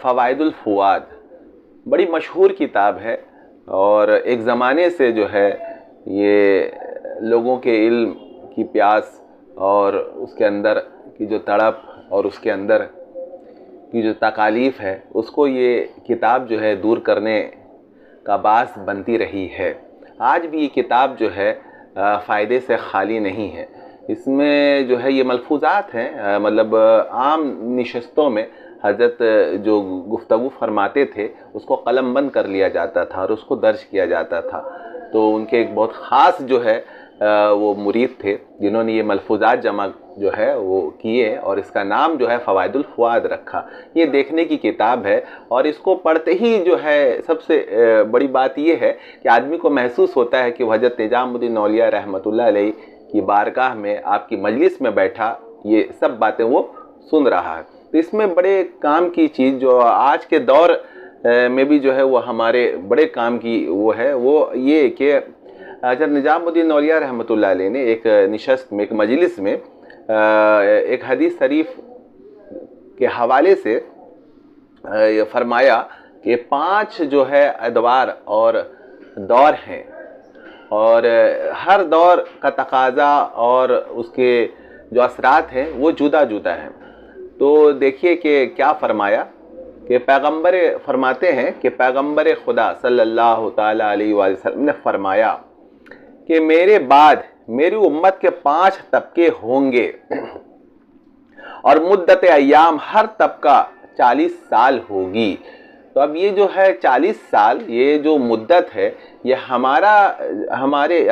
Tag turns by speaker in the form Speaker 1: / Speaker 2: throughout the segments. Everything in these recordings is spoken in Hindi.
Speaker 1: फ़वाइदुल फ़ुआद बड़ी मशहूर किताब है और एक ज़माने से जो है ये लोगों के इल्म की प्यास और उसके अंदर की जो तड़प और उसके अंदर की जो तकालीफ़ है उसको ये किताब जो है दूर करने का बास बनती रही है। आज भी ये किताब जो है फ़ायदे से खाली नहीं है। इसमें जो है ये मलफूज़ात हैं, मतलब आम नशिस्तों में हज़रत जो गुफ्तगू फरमाते थे उसको कलमबंद कर लिया जाता था और उसको दर्ज किया जाता था। तो उनके एक बहुत ख़ास जो है वो मुरीद थे जिन्होंने ये मलफूज़ात जमा जो है वो किए और इसका नाम जो है फ़वाइदुल फ़ुआद रखा। ये देखने की किताब है और इसको पढ़ते ही जो है सबसे बड़ी बात ये है कि आदमी को महसूस होता है कि हज़रत निज़ामुद्दीन औलिया रहमतुल्लाह अलैह की बारगाह में आपकी मजलिस में बैठा ये सब बातें वो सुन रहा है। तो इसमें बड़े काम की चीज़ जो आज के दौर में भी जो है वो हमारे बड़े काम की वो है वो ये कि हज़रत निज़ामुद्दीन औलिया रहमतुल्लाह अलैह ने एक नशस्त में एक मजलिस में एक हदीस शरीफ के हवाले से फरमाया कि 5 जो है अदवार और दौर हैं और हर दौर का तकाज़ा और उसके जो असरात हैं वो जुदा जुदा हैं। तो देखिए कि क्या फरमाया कि पैगंबर फरमाते हैं कि पैगंबर खुदा सल्लल्लाहु ताला अलैहि वसल्लम ने फरमाया कि मेरे बाद मेरी उम्मत के 5 तबके होंगे और मुद्दत अय्याम हर तबका 40 साल होगी। तो अब ये जो है 40 साल ये जो मुद्दत है ये हमारे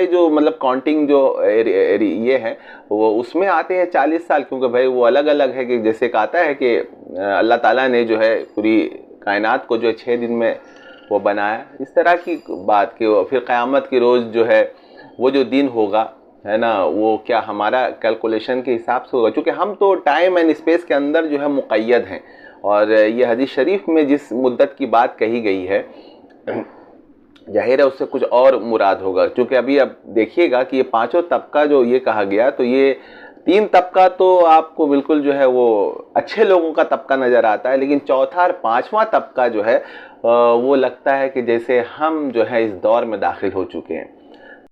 Speaker 1: जो मतलब काउंटिंग जो ये है वो उसमें आते हैं 40 साल, क्योंकि भाई वो अलग अलग है कि जैसे कहता है कि अल्लाह ताला ने जो है पूरी कायनात को जो है 6 दिन में वो बनाया, इस तरह की बात कि फिर क़यामत की रोज़ जो है वो जो दिन होगा है ना वो क्या हमारा कैलकुलेशन के हिसाब से होगा, क्योंकि हम तो टाइम एंड स्पेस के अंदर जो है मुक़य्यद हैं। और ये हदीस शरीफ में जिस मुद्दत की बात कही गई है जाहिर है उससे कुछ और मुराद होगा, क्योंकि अभी अब देखिएगा कि ये 5 तबका जो ये कहा गया तो ये 3 तबका तो आपको बिल्कुल जो है वो अच्छे लोगों का तबका नज़र आता है, लेकिन चौथा और 5वां तबका जो है वो लगता है कि जैसे हम जो है इस दौर में दाखिल हो चुके हैं।